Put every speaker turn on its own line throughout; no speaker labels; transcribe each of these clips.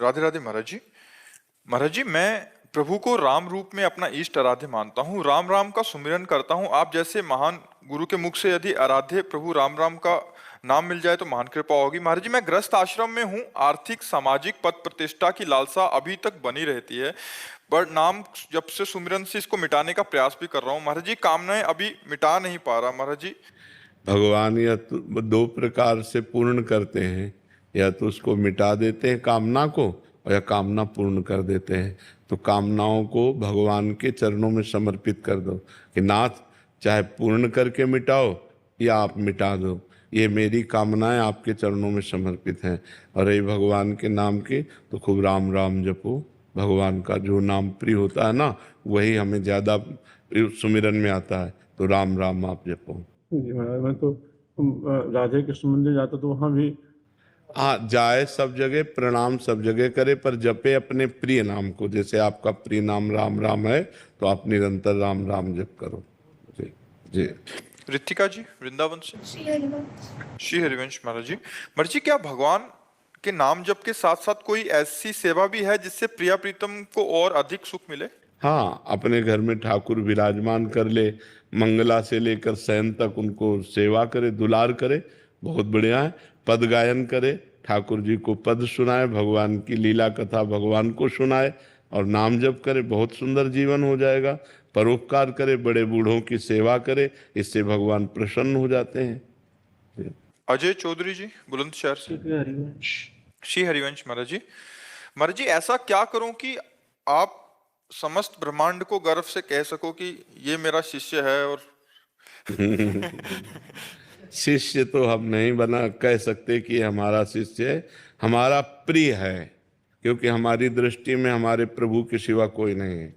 राधे राधे महाराज जी। महाराज जी, मैं प्रभु को राम रूप में अपना इष्ट आराध्य मानता हूँ, राम राम का सुमिरन करता हूँ। आप जैसे महान गुरु के मुख से यदि आराध्य प्रभु राम राम का नाम मिल जाए तो महान कृपा होगी। महाराज जी, मैं गृहस्थ आश्रम में हूँ, आर्थिक सामाजिक पद प्रतिष्ठा की लालसा अभी तक बनी रहती है, पर नाम जब से सुमिरन से इसको मिटाने का प्रयास भी कर रहा हूँ। महाराज जी, कामनाएं अभी मिटा नहीं पा रहा। महाराज जी,
भगवान या तो दो प्रकार से पूर्ण करते हैं, या तो उसको मिटा देते हैं कामना को, और या कामना पूर्ण कर देते हैं। तो कामनाओं को भगवान के चरणों में समर्पित कर दो कि नाथ, चाहे पूर्ण करके मिटाओ या आप मिटा दो, ये मेरी कामनाएं आपके चरणों में समर्पित हैं। और रही भगवान के नाम की, तो खूब राम राम जपो। भगवान का जो नाम प्रिय होता है ना, वही हमें ज़्यादा सुमिरन में आता है। तो राम राम आप जपो।
जी महाराज, मैं तो राधे कृष्ण मंदिर जाता तो वहाँ भी
हाँ, जाए सब जगह, प्रणाम सब जगह करे, पर जपे अपने प्रिय नाम को। जैसे आपका प्रिय नाम राम राम है, तो आप निरंतर राम राम जप करो। जी जी।
रितिका जी वृंदावन से। श्री हरिवंश महाराज जी। महाराज जी, क्या भगवान के नाम जप के साथ साथ कोई ऐसी सेवा भी है जिससे प्रिया प्रीतम को और अधिक सुख मिले?
हाँ, अपने घर में ठाकुर विराजमान कर ले, मंगला से लेकर शयन तक उनको सेवा करे, दुलार करे, बहुत बढ़िया है। पद गायन करे, ठाकुर जी को पद सुनाए, भगवान की लीला कथा भगवान को सुनाए, और नाम जप करे, बहुत सुंदर जीवन हो जाएगा। परोपकार करे, बड़े बूढ़ों की सेवा करे, इससे भगवान प्रसन्न हो जाते हैं।
अजय चौधरी जी बुलंदशहर से। श्री हरिवंश महाराज जी। महाराज जी, ऐसा क्या करूं कि आप समस्त ब्रह्मांड को गर्व से कह सको कि ये मेरा शिष्य है? और
शिष्य तो हम नहीं बना कह सकते कि हमारा शिष्य है, हमारा प्रिय है, क्योंकि हमारी दृष्टि में हमारे प्रभु के सिवा कोई नहीं है।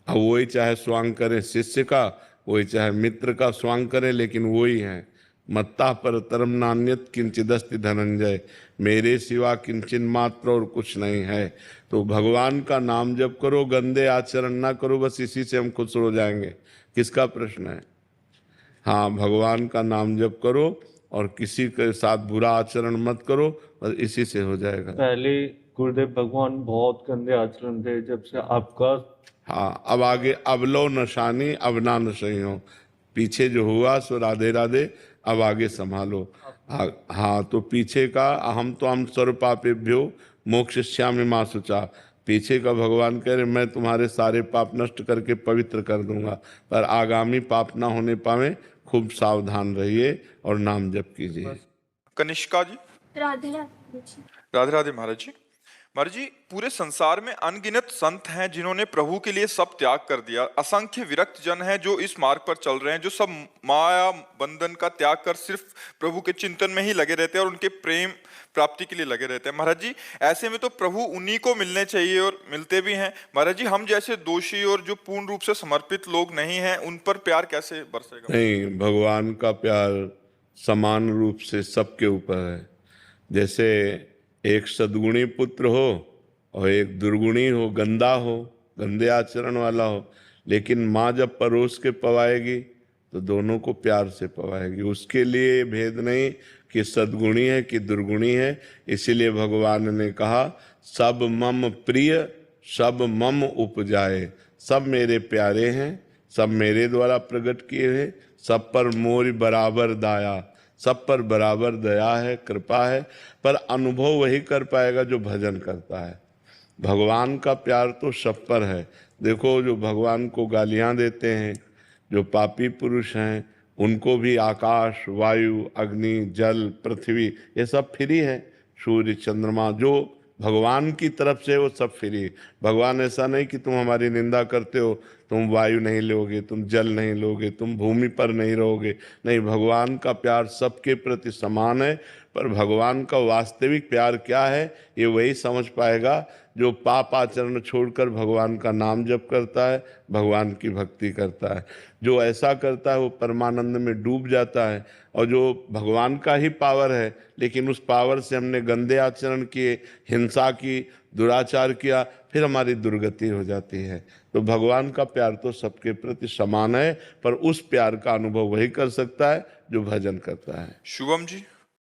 अब वही चाहे स्वांग करे शिष्य का, वही चाहे मित्र का स्वांग करे, लेकिन वही है। मत्ता पर तरम नान्यत किंचिदस्ति धनंजय, मेरे सिवा किंचन मात्र और कुछ नहीं है। तो भगवान का नाम जप करो, गंदे आचरण ना करो, बस इसी से हम खुश हो जाएंगे। किसका प्रश्न है? हाँ, भगवान का नाम जप करो और किसी के साथ बुरा आचरण मत करो, बस इसी से हो जाएगा।
पहले गुरुदेव भगवान बहुत गंदे आचरण थे, जब से आपका
हाँ, अब आगे अब लो नशानी अब ना नशई हो। पीछे जो हुआ सो राधे राधे, अब आगे संभालो। हाँ, तो पीछे का हम तो हम सर्व पापेभ्यो मोक्षयिष्यामि मा शुचा, पीछे का भगवान कह रहे मैं तुम्हारे सारे पाप नष्ट करके पवित्र कर दूंगा, पर आगामी पाप ना होने पावे, खूब सावधान रहिए और नाम जप कीजिए।
कनिष्का जी।
राधे राधे जी।
राधे राधे महाराज जी। महाराज जी, पूरे संसार में अनगिनत संत हैं जिन्होंने प्रभु के लिए सब त्याग कर दिया। असंख्य विरक्त जन हैं जो इस मार्ग पर चल रहे हैं, जो सब माया बंधन का त्याग कर सिर्फ प्रभु के चिंतन में ही लगे रहते हैं और उनके प्रेम प्राप्ति के लिए लगे रहते हैं। महाराज जी, ऐसे में तो प्रभु उन्हीं को मिलने चाहिए और मिलते भी हैं। महाराज जी, हम जैसे दोषी और जो पूर्ण रूप से समर्पित लोग नहीं हैं, उन पर प्यार कैसे बरसेगा?
नहीं, भगवान का प्यार समान रूप से सबके ऊपर है। जैसे एक सद्गुणी पुत्र हो और एक दुर्गुणी हो, गंदा हो, गंदे आचरण वाला हो, लेकिन माँ जब परोस के पवाएगी तो दोनों को प्यार से पवाएगी। उसके लिए भेद नहीं कि सद्गुणी है कि दुर्गुणी है। इसीलिए भगवान ने कहा सब मम प्रिय सब मम उपजाए, सब मेरे प्यारे हैं, सब मेरे द्वारा प्रकट किए हैं, सब पर मोर बराबर दाया, सब पर बराबर दया है, कृपा है। पर अनुभव वही कर पाएगा जो भजन करता है। भगवान का प्यार तो सब पर है। देखो, जो भगवान को गालियां देते हैं, जो पापी पुरुष हैं, उनको भी आकाश, वायु, अग्नि, जल, पृथ्वी, ये सब फ्री है। सूर्य, चंद्रमा, जो भगवान की तरफ से वो सब फ्री। भगवान ऐसा नहीं कि तुम हमारी निंदा करते हो, तुम वायु नहीं लोगे, तुम जल नहीं लोगे, तुम भूमि पर नहीं रहोगे। नहीं, भगवान का प्यार सबके प्रति समान है। पर भगवान का वास्तविक प्यार क्या है, ये वही समझ पाएगा जो पाप आचरण छोड़कर भगवान का नाम जप करता है, भगवान की भक्ति करता है। जो ऐसा करता है वो परमानंद में डूब जाता है। और जो भगवान का ही पावर है, लेकिन उस पावर से हमने गंदे आचरण किए, हिंसा की, दुराचार किया, फिर हमारी दुर्गति हो जाती है। तो भगवान का प्यार तो सबके प्रति समान है, पर उस प्यार का अनुभव वही कर सकता है जो भजन करता है।
शुभम जी